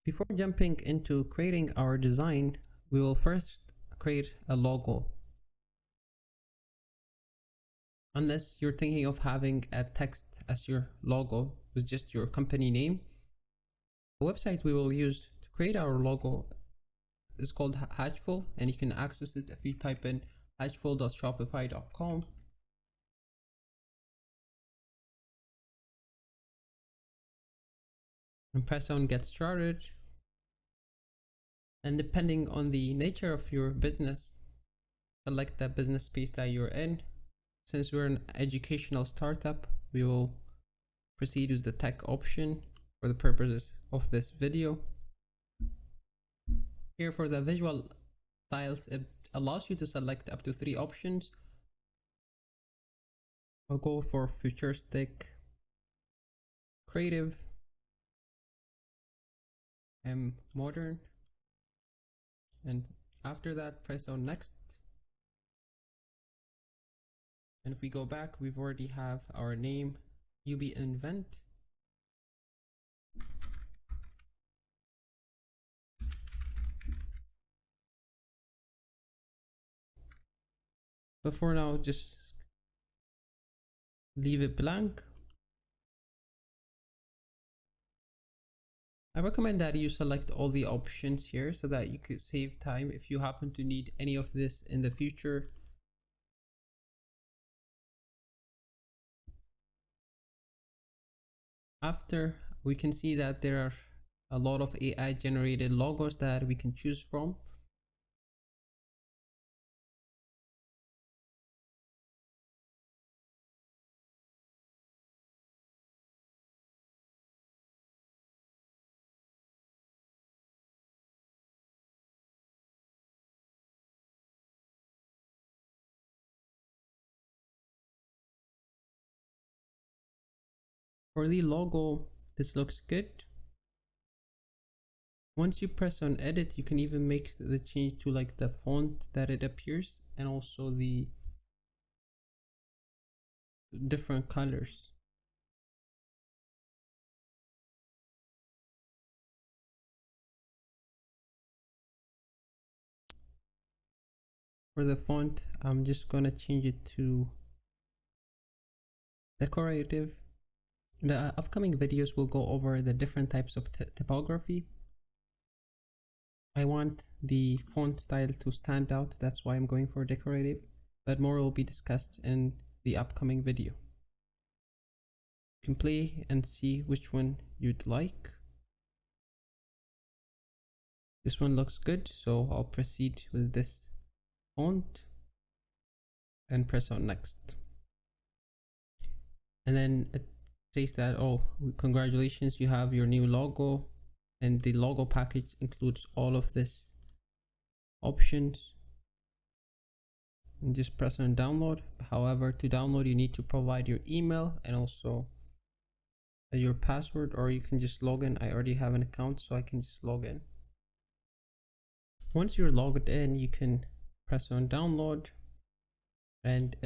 Before jumping into creating our design, we will first create a logo. Unless you're thinking of having a text as your logo with just your company name, the website we will use to create our logo is called Hatchful, and you can access it if you type in hatchful.shopify.com. and press on get started. And depending on the nature of your business, select the business space that you're in. Since we're an educational startup, we will proceed with the tech option for the purposes of this video. Here for the visual styles, it allows you to select up to 3 options. I'll go for futuristic, creative, and modern. And after that, press on next. And if we go back, we've already have our name, UB Invent. But for now, just leave it blank. I recommend that you select all the options here so that you could save time if you happen to need any of this in the future. After, we can see that there are a lot of AI generated logos that we can choose from. For the logo, this looks good. Once you press on edit, you can even make the change to like the font that it appears and also the different colors. For the font, I'm just gonna change it to decorative. The upcoming videos will go over the different types of typography. I want the font style to stand out, that's why I'm going for decorative, but more will be discussed in the upcoming video. You can play and see which one you'd like. This one looks good, so I'll proceed with this font and press on next. And then it says that, oh, congratulations, you have your new logo, and the logo package includes all of this options. And just press on download. However, to download you need to provide your email and also your password, or you can just log in. I already have an account, so I can just log in. Once you're logged in, you can press on download, and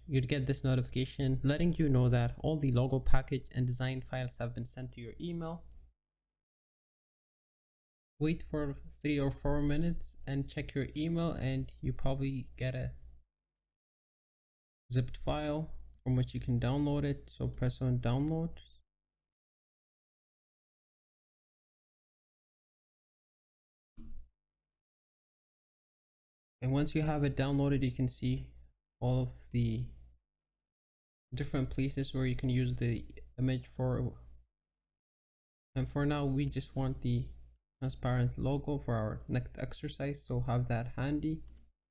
you'd get this notification letting you know that all the logo package and design files have been sent to your email. Wait for 3 or 4 minutes and check your email, and you probably get a zipped file from which you can download it. So press on download. And once you have it downloaded, you can see all of the different places where you can use the image for. And for now, we just want the transparent logo for our next exercise, so have that handy.